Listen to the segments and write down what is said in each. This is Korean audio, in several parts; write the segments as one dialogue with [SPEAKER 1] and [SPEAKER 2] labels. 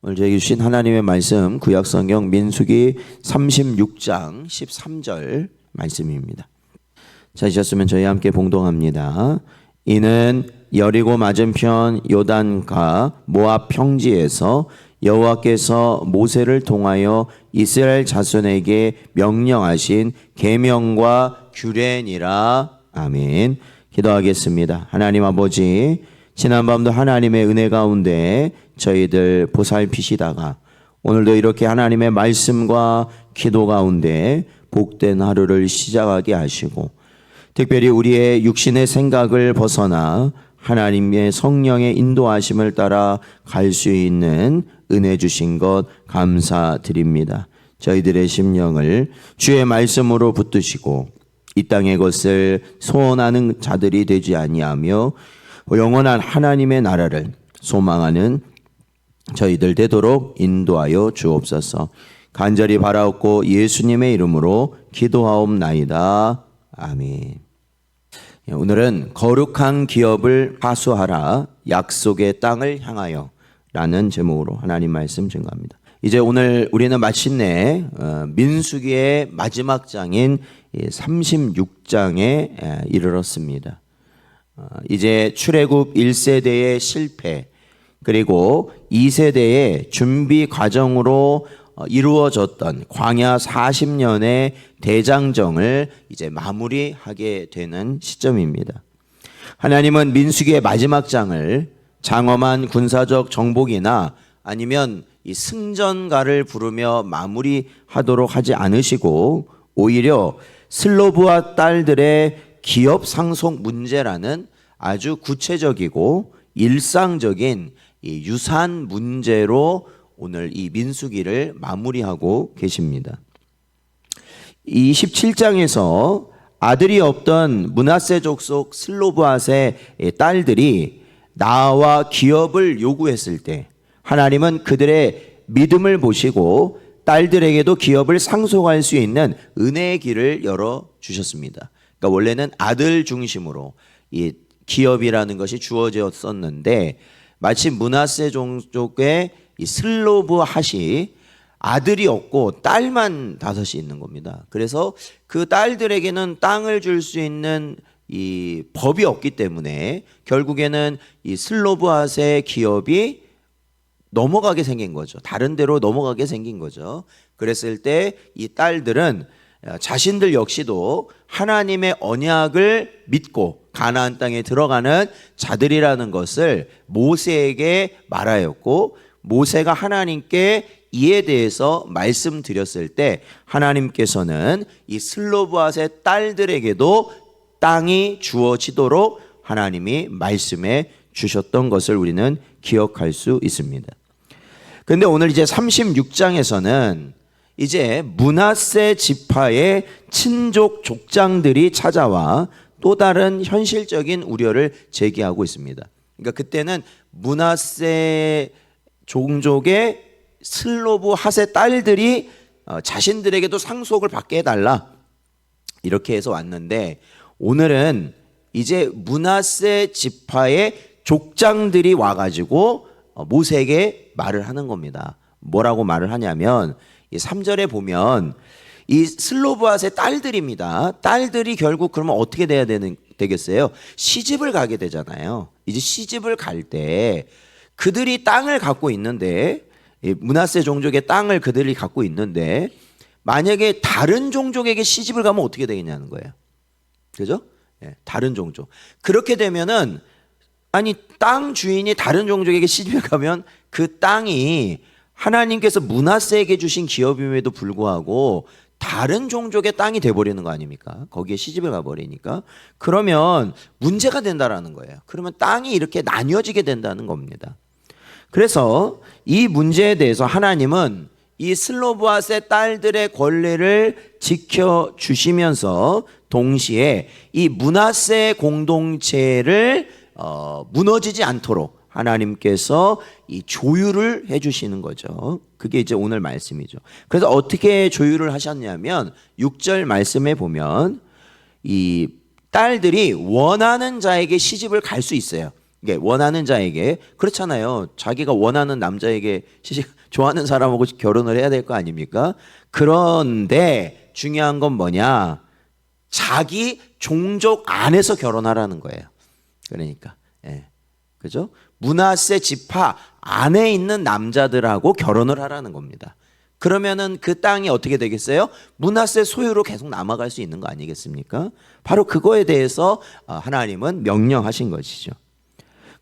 [SPEAKER 1] 오늘 저에게 주신 하나님의 말씀 구약성경 민수기 36장 13절 말씀입니다. 찾으셨으면 저희 함께 봉독합니다. 이는 여리고 맞은편 요단가 모압 평지에서 여호와께서 모세를 통하여 이스라엘 자손에게 명령하신 계명과 규례니라. 아멘. 기도하겠습니다. 하나님 아버지, 지난밤도 하나님의 은혜 가운데 저희들 보살피시다가 오늘도 이렇게 하나님의 말씀과 기도 가운데 복된 하루를 시작하게 하시고, 특별히 우리의 육신의 생각을 벗어나 하나님의 성령의 인도하심을 따라 갈 수 있는 은혜 주신 것 감사드립니다. 저희들의 심령을 주의 말씀으로 붙드시고 이 땅의 것을 소원하는 자들이 되지 아니하며 영원한 하나님의 나라를 소망하는 저희들 되도록 인도하여 주옵소서. 간절히 바라옵고 예수님의 이름으로 기도하옵나이다. 아멘. 오늘은 거룩한 기업을 하수하라, 약속의 땅을 향하여 라는 제목으로 하나님 말씀 증거합니다. 이제 오늘 우리는 마침내 민수기의 마지막 장인 36장에 이르렀습니다. 이제 출애굽 1세대의 실패, 그리고 2세대의 준비 과정으로 이루어졌던 광야 40년의 대장정을 이제 마무리하게 되는 시점입니다. 하나님은 민수기의 마지막 장을 장엄한 군사적 정복이나 아니면 이 승전가를 부르며 마무리하도록 하지 않으시고 오히려 슬로브와 딸들의 기업 상속 문제라는 아주 구체적이고 일상적인 이 유산 문제로 오늘 이 민수기를 마무리하고 계십니다. 이 17장에서 아들이 없던 므낫세 족속 슬로브앗의 딸들이 나와 기업을 요구했을 때 하나님은 그들의 믿음을 보시고 딸들에게도 기업을 상속할 수 있는 은혜의 길을 열어주셨습니다. 그러니까 원래는 아들 중심으로 이 기업이라는 것이 주어졌었는데 마치 므낫세 종족의 이 슬로브핫이 아들이 없고 딸만 5이 있는 겁니다. 그래서 그 딸들에게는 땅을 줄 수 있는 이 법이 없기 때문에 결국에는 이 슬로브핫의 기업이 넘어가게 생긴 거죠. 다른 데로 넘어가게 생긴 거죠. 그랬을 때 이 딸들은 자신들 역시도 하나님의 언약을 믿고 가나안 땅에 들어가는 자들이라는 것을 모세에게 말하였고, 모세가 하나님께 이에 대해서 말씀드렸을 때 하나님께서는 이 슬로브앗의 딸들에게도 땅이 주어지도록 하나님이 말씀해 주셨던 것을 우리는 기억할 수 있습니다. 그런데 오늘 이제 36장에서는 이제 므낫세 지파의 친족 족장들이 찾아와 또 다른 현실적인 우려를 제기하고 있습니다. 그러니까 그때는 므낫세 종족의 슬로브핫의 딸들이 자신들에게도 상속을 받게 해달라 이렇게 해서 왔는데, 오늘은 이제 므낫세 지파의 족장들이 와가지고 모세에게 말을 하는 겁니다. 뭐라고 말을 하냐면 이 3절에 보면 이 슬로브앗의 딸들입니다. 딸들이 결국 그러면 어떻게 돼야 되겠어요? 시집을 가게 되잖아요. 이제 시집을 갈 때 그들이 땅을 갖고 있는데, 므낫세 종족의 땅을 그들이 갖고 있는데 만약에 다른 종족에게 시집을 가면 어떻게 되겠냐는 거예요. 그죠? 네, 다른 종족. 그렇게 되면은 아니 땅 주인이 다른 종족에게 시집을 가면 그 땅이 하나님께서 므낫세에게 주신 기업임에도 불구하고 다른 종족의 땅이 돼버리는 거 아닙니까? 거기에 시집을 가버리니까. 그러면 문제가 된다라는 거예요. 그러면 땅이 이렇게 나뉘어지게 된다는 겁니다. 그래서 이 문제에 대해서 하나님은 이 슬로브앗의 딸들의 권리를 지켜주시면서 동시에 이 므낫세 공동체를 무너지지 않도록 하나님께서 이 조율을 해주시는 거죠. 그게 이제 오늘 말씀이죠. 그래서 어떻게 조율을 하셨냐면 6절 말씀에 보면 이 딸들이 원하는 자에게 시집을 갈 수 있어요. 이게 원하는 자에게 그렇잖아요. 자기가 원하는 남자에게 좋아하는 사람하고 결혼을 해야 될 거 아닙니까? 그런데 중요한 건 뭐냐? 자기 종족 안에서 결혼하라는 거예요. 그러니까 그죠? 므낫세 지파 안에 있는 남자들하고 결혼을 하라는 겁니다. 그러면은 그 땅이 어떻게 되겠어요? 므낫세 소유로 계속 남아갈 수 있는 거 아니겠습니까? 바로 그거에 대해서 하나님은 명령하신 것이죠.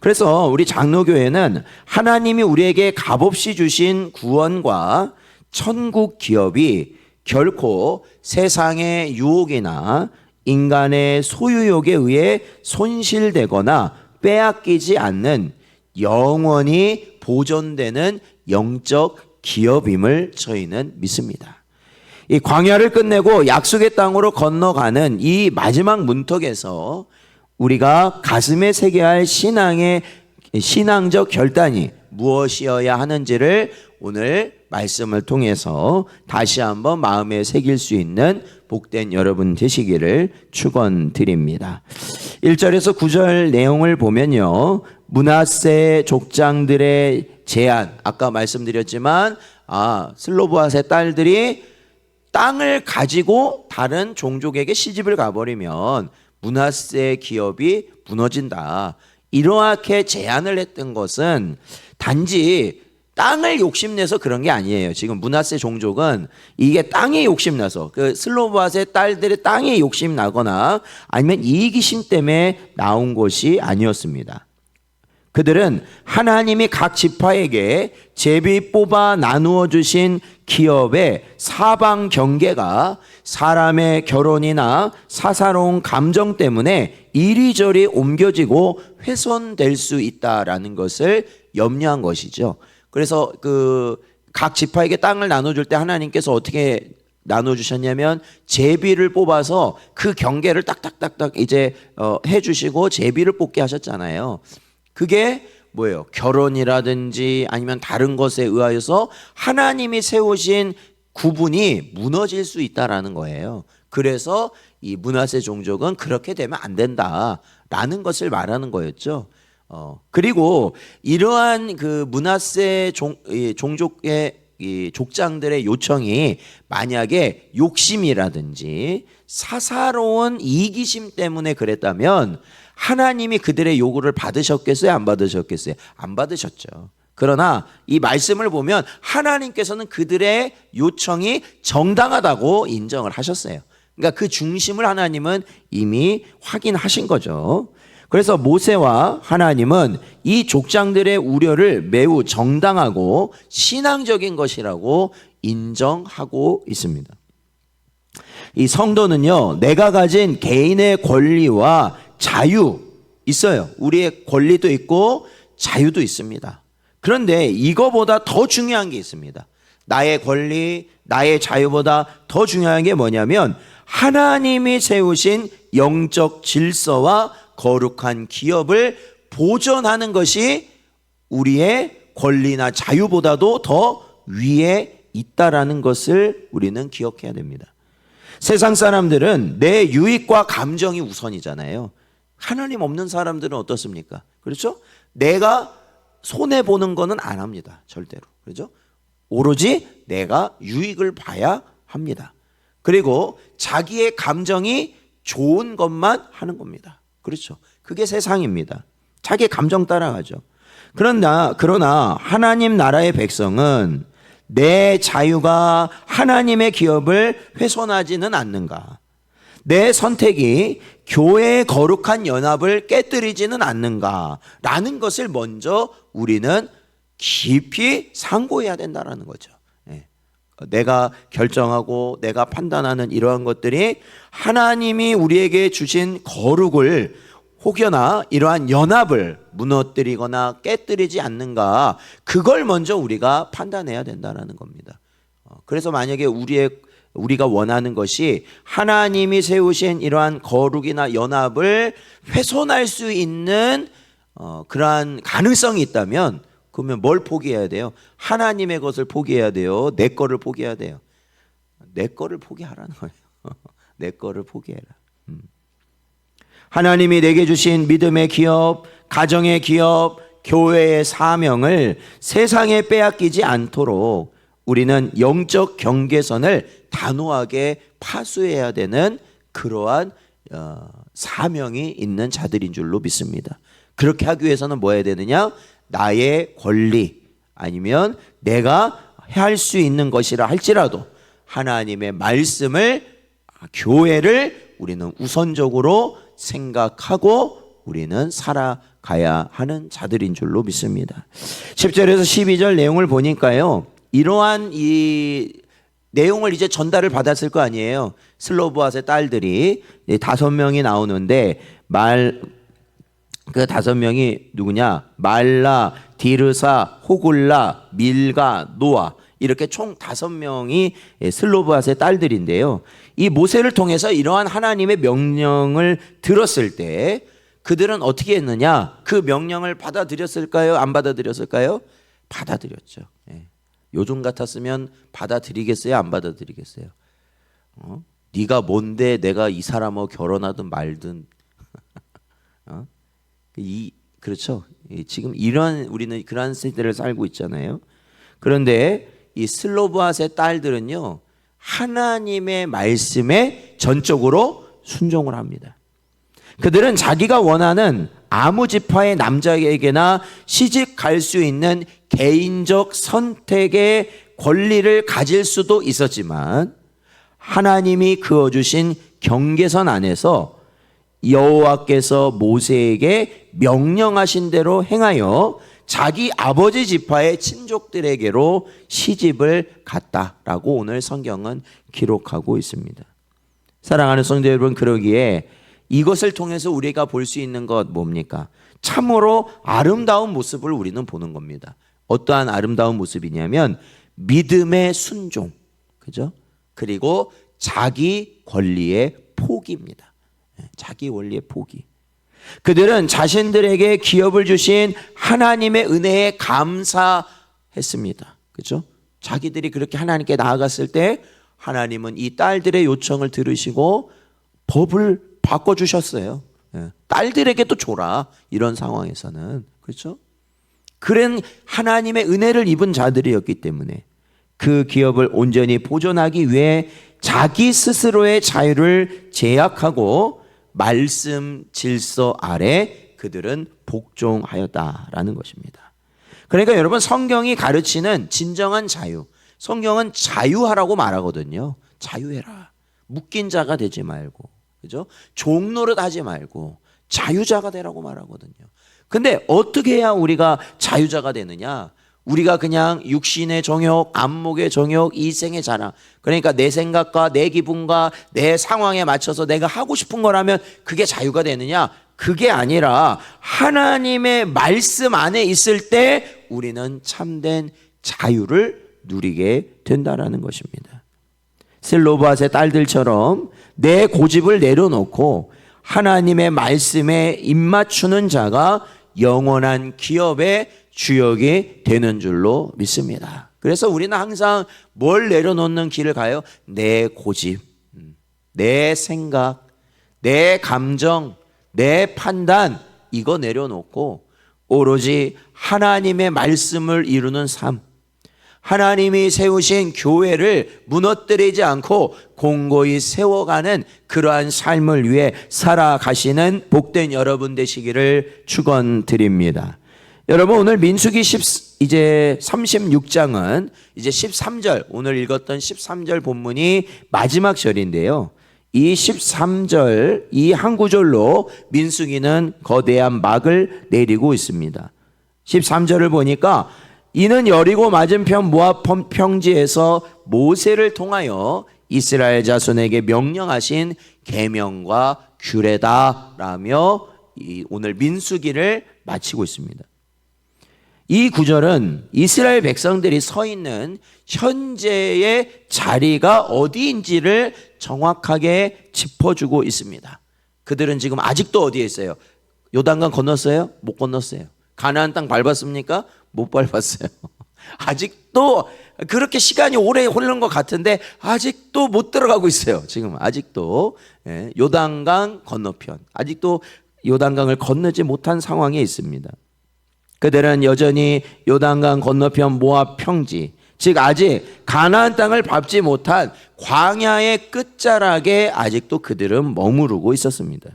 [SPEAKER 1] 그래서 우리 장로교회는 하나님이 우리에게 값없이 주신 구원과 천국 기업이 결코 세상의 유혹이나 인간의 소유욕에 의해 손실되거나 빼앗기지 않는 영원히 보존되는 영적 기업임을 저희는 믿습니다. 이 광야를 끝내고 약속의 땅으로 건너가는 이 마지막 문턱에서 우리가 가슴에 새겨야 할 신앙적 결단이 무엇이어야 하는지를 오늘 말씀을 통해서 다시 한번 마음에 새길 수 있는 복된 여러분 되시기를 축원드립니다. 1절에서 9절 내용을 보면요, 므낫세 족장들의 제안, 아까 말씀드렸지만 슬로보앗의 딸들이 땅을 가지고 다른 종족에게 시집을 가버리면 므낫세 기업이 무너진다. 이렇게 제안을 했던 것은 단지 땅을 욕심내서 그런 게 아니에요. 지금 므낫세 종족은 이게 땅에 욕심나서 그 슬로보앗의 딸들의 땅에 욕심나거나 아니면 이기심 때문에 나온 것이 아니었습니다. 그들은 하나님이 각 지파에게 제비 뽑아 나누어 주신 기업의 사방 경계가 사람의 결혼이나 사사로운 감정 때문에 이리저리 옮겨지고 훼손될 수 있다라는 것을 염려한 것이죠. 그래서 각 지파에게 땅을 나눠줄 때 하나님께서 어떻게 나눠주셨냐면 제비를 뽑아서 그 경계를 딱딱딱딱 이제 해주시고 제비를 뽑게 하셨잖아요. 그게 뭐예요? 결혼이라든지 아니면 다른 것에 의하여서 하나님이 세우신 구분이 무너질 수 있다라는 거예요. 그래서 이 므낫세 종족은 그렇게 되면 안 된다라는 것을 말하는 거였죠. 그리고 이러한 그 므낫세 종족의 이 족장들의 요청이 만약에 욕심이라든지 사사로운 이기심 때문에 그랬다면 하나님이 그들의 요구를 받으셨겠어요? 안 받으셨겠어요? 안 받으셨죠. 그러나 이 말씀을 보면 하나님께서는 그들의 요청이 정당하다고 인정을 하셨어요. 그러니까 그 중심을 하나님은 이미 확인하신 거죠. 그래서 모세와 하나님은 이 족장들의 우려를 매우 정당하고 신앙적인 것이라고 인정하고 있습니다. 이 성도는요, 내가 가진 개인의 권리와 자유 있어요. 우리의 권리도 있고 자유도 있습니다. 그런데 이거보다 더 중요한 게 있습니다. 나의 권리, 나의 자유보다 더 중요한 게 뭐냐면 하나님이 세우신 영적 질서와 거룩한 기업을 보존하는 것이 우리의 권리나 자유보다도 더 위에 있다라는 것을 우리는 기억해야 됩니다. 세상 사람들은 내 유익과 감정이 우선이잖아요. 하나님 없는 사람들은 어떻습니까? 그렇죠? 내가 손해보는 거는 안 합니다. 절대로. 그렇죠? 오로지 내가 유익을 봐야 합니다. 그리고 자기의 감정이 좋은 것만 하는 겁니다. 그렇죠? 그게 세상입니다. 자기의 감정 따라가죠. 그러나 하나님 나라의 백성은 내 자유가 하나님의 기업을 훼손하지는 않는가? 내 선택이 교회의 거룩한 연합을 깨뜨리지는 않는가? 라는 것을 먼저 우리는 깊이 상고해야 된다는 거죠. 내가 결정하고 내가 판단하는 이러한 것들이 하나님이 우리에게 주신 거룩을 혹여나 이러한 연합을 무너뜨리거나 깨뜨리지 않는가, 그걸 먼저 우리가 판단해야 된다는 겁니다. 그래서 만약에 우리가 원하는 것이 하나님이 세우신 이러한 거룩이나 연합을 훼손할 수 있는 그러한 가능성이 있다면 그러면 뭘 포기해야 돼요? 하나님의 것을 포기해야 돼요? 내 거를 포기해야 돼요? 내 거를 포기하라는 거예요. 내 거를 포기해라. 하나님이 내게 주신 믿음의 기업, 가정의 기업, 교회의 사명을 세상에 빼앗기지 않도록 우리는 영적 경계선을 단호하게 파수해야 되는 그러한 사명이 있는 자들인 줄로 믿습니다. 그렇게 하기 위해서는 뭐 해야 되느냐? 나의 권리 아니면 내가 할 수 있는 것이라 할지라도 하나님의 말씀을, 교회를 우리는 우선적으로 생각하고 우리는 살아가야 하는 자들인 줄로 믿습니다. 10절에서 12절 내용을 보니까요, 이러한 이 내용을 이제 전달을 받았을 거 아니에요. 슬로보앗의 딸들이 5명이 나오는데 그 5명이 누구냐? 말라, 디르사, 호굴라, 밀가, 노아, 이렇게 총 5명이 슬로보앗의 딸들인데요. 이 모세를 통해서 이러한 하나님의 명령을 들었을 때 그들은 어떻게 했느냐? 그 명령을 받아들였을까요? 안 받아들였을까요? 받아들였죠. 요즘 같았으면 받아들이겠어요? 안 받아들이겠어요? 네가 뭔데 내가 이 사람하고 결혼하든 말든. 그렇죠. 지금 우리는 그러한 세대를 살고 있잖아요. 그런데 이 슬로보앗의 딸들은요, 하나님의 말씀에 전적으로 순종을 합니다. 그들은 자기가 원하는 아무 지파의 남자에게나 시집 갈 수 있는 개인적 선택의 권리를 가질 수도 있었지만 하나님이 그어주신 경계선 안에서 여호와께서 모세에게 명령하신 대로 행하여 자기 아버지 지파의 친족들에게로 시집을 갔다라고 오늘 성경은 기록하고 있습니다. 사랑하는 성도 여러분, 그러기에 이것을 통해서 우리가 볼 수 있는 것 뭡니까? 참으로 아름다운 모습을 우리는 보는 겁니다. 어떠한 아름다운 모습이냐면 믿음의 순종, 그죠? 그리고 자기 권리의 포기입니다. 자기 권리의 포기. 그들은 자신들에게 기업을 주신 하나님의 은혜에 감사했습니다. 그죠? 자기들이 그렇게 하나님께 나아갔을 때 하나님은 이 딸들의 요청을 들으시고 법을 바꿔주셨어요. 딸들에게도 줘라, 이런 상황에서는. 그렇죠? 그런 하나님의 은혜를 입은 자들이었기 때문에 그 기업을 온전히 보존하기 위해 자기 스스로의 자유를 제약하고 말씀 질서 아래 그들은 복종하였다라는 것입니다. 그러니까 여러분, 성경이 가르치는 진정한 자유, 성경은 자유하라고 말하거든요. 자유해라. 묶인 자가 되지 말고, 그죠? 종 노릇하지 말고 자유자가 되라고 말하거든요. 근데 어떻게 해야 우리가 자유자가 되느냐? 우리가 그냥 육신의 정욕, 안목의 정욕, 이생의 자랑, 그러니까 내 생각과 내 기분과 내 상황에 맞춰서 내가 하고 싶은 거라면 그게 자유가 되느냐? 그게 아니라 하나님의 말씀 안에 있을 때 우리는 참된 자유를 누리게 된다라는 것입니다. 슬로바앗의 딸들처럼 내 고집을 내려놓고 하나님의 말씀에 입맞추는 자가 영원한 기업의 주역이 되는 줄로 믿습니다. 그래서 우리는 항상 뭘 내려놓는 길을 가요? 내 고집, 내 생각, 내 감정, 내 판단, 이거 내려놓고 오로지 하나님의 말씀을 이루는 삶, 하나님이 세우신 교회를 무너뜨리지 않고 공고히 세워가는 그러한 삶을 위해 살아가시는 복된 여러분 되시기를 축원드립니다. 여러분, 오늘 민수기 이제 36장은 이제 13절, 오늘 읽었던 13절 본문이 마지막 절인데요. 이 13절, 이 한 구절로 민수기는 거대한 막을 내리고 있습니다. 13절을 보니까 이는 여리고 맞은편 모압 평지에서 모세를 통하여 이스라엘 자손에게 명령하신 계명과 규례다라며 오늘 민수기를 마치고 있습니다. 이 구절은 이스라엘 백성들이 서 있는 현재의 자리가 어디인지를 정확하게 짚어주고 있습니다. 그들은 지금 아직도 어디에 있어요? 요단강 건넜어요? 못 건넜어요. 가나안 땅 밟았습니까? 못 밟았어요. 아직도 그렇게 시간이 오래 흐르는 것 같은데 아직도 못 들어가고 있어요. 지금 아직도 요단강 건너편, 아직도 요단강을 건너지 못한 상황에 있습니다. 그들은 여전히 요단강 건너편 모압 평지, 즉 아직 가나안 땅을 밟지 못한 광야의 끝자락에 아직도 그들은 머무르고 있었습니다.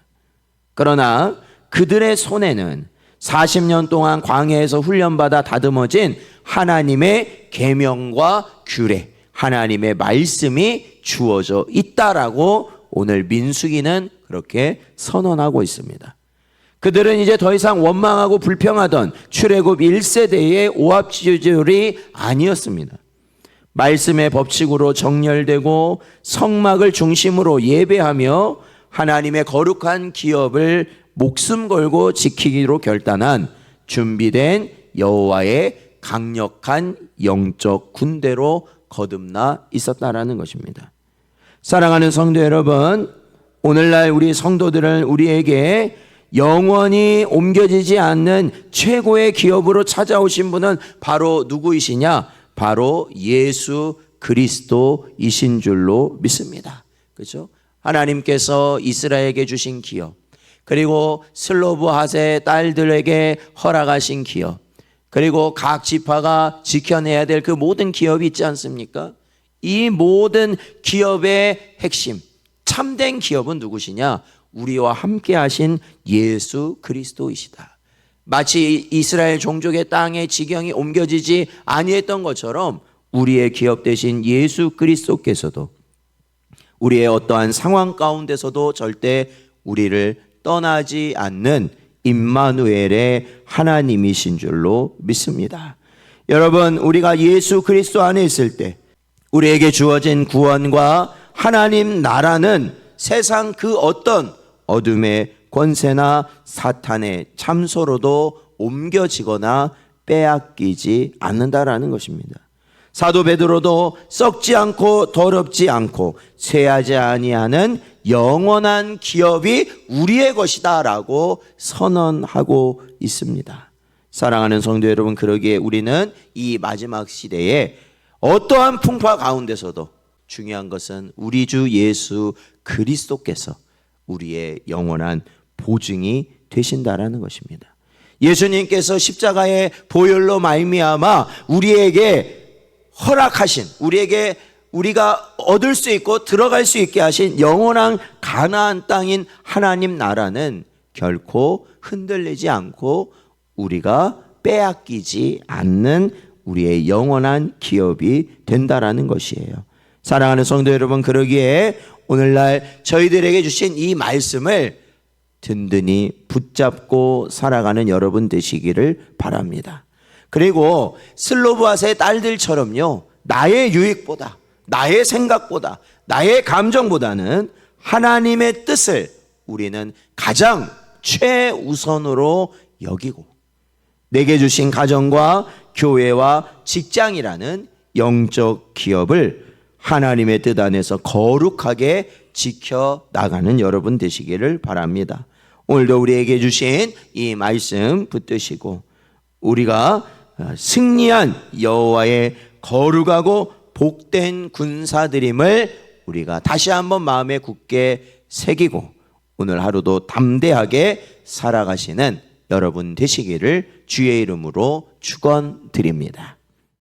[SPEAKER 1] 그러나 그들의 손에는 40년 동안 광야에서 훈련받아 다듬어진 하나님의 계명과 규례, 하나님의 말씀이 주어져 있다라고 오늘 민수기는 그렇게 선언하고 있습니다. 그들은 이제 더 이상 원망하고 불평하던 출애굽 1세대의 오합지졸이 아니었습니다. 말씀의 법칙으로 정렬되고 성막을 중심으로 예배하며 하나님의 거룩한 기업을 목숨 걸고 지키기로 결단한 준비된 여호와의 강력한 영적 군대로 거듭나 있었다라는 것입니다. 사랑하는 성도 여러분, 오늘날 우리 성도들은 우리에게 영원히 옮겨지지 않는 최고의 기업으로 찾아오신 분은 바로 누구이시냐? 바로 예수 그리스도이신 줄로 믿습니다. 그렇죠? 하나님께서 이스라엘에게 주신 기업, 그리고 슬로브핫의 딸들에게 허락하신 기업, 그리고 각 지파가 지켜내야 될 그 모든 기업이 있지 않습니까? 이 모든 기업의 핵심, 참된 기업은 누구시냐? 우리와 함께 하신 예수 그리스도이시다. 마치 이스라엘 종족의 땅의 지경이 옮겨지지 아니했던 것처럼 우리의 기업 되신 예수 그리스도께서도 우리의 어떠한 상황 가운데서도 절대 우리를 떠나지 않는 임마누엘의 하나님이신 줄로 믿습니다. 여러분, 우리가 예수 그리스도 안에 있을 때 우리에게 주어진 구원과 하나님 나라는 세상 그 어떤 어둠의 권세나 사탄의 참소로도 옮겨지거나 빼앗기지 않는다라는 것입니다. 사도 베드로도 썩지 않고 더럽지 않고 쇠하지 아니하는 영원한 기업이 우리의 것이다라고 선언하고 있습니다. 사랑하는 성도 여러분, 그러기에 우리는 이 마지막 시대에 어떠한 풍파 가운데서도 중요한 것은 우리 주 예수 그리스도께서 우리의 영원한 보증이 되신다라는 것입니다. 예수님께서 십자가의 보혈로 말미암아 우리에게 허락하신, 우리에게 우리가 얻을 수 있고 들어갈 수 있게 하신 영원한 가나안 땅인 하나님 나라는 결코 흔들리지 않고 우리가 빼앗기지 않는 우리의 영원한 기업이 된다라는 것이에요. 사랑하는 성도 여러분, 그러기에 오늘날 저희들에게 주신 이 말씀을 든든히 붙잡고 살아가는 여러분 되시기를 바랍니다. 그리고 슬로브핫의 딸들처럼요, 나의 유익보다, 나의 생각보다, 나의 감정보다는 하나님의 뜻을 우리는 가장 최우선으로 여기고 내게 주신 가정과 교회와 직장이라는 영적 기업을 하나님의 뜻 안에서 거룩하게 지켜나가는 여러분 되시기를 바랍니다. 오늘도 우리에게 주신 이 말씀 붙드시고 우리가 승리한 여호와의 거룩하고 복된 군사들임을 우리가 다시 한번 마음에 굳게 새기고 오늘 하루도 담대하게 살아가시는 여러분 되시기를 주의 이름으로 축원드립니다.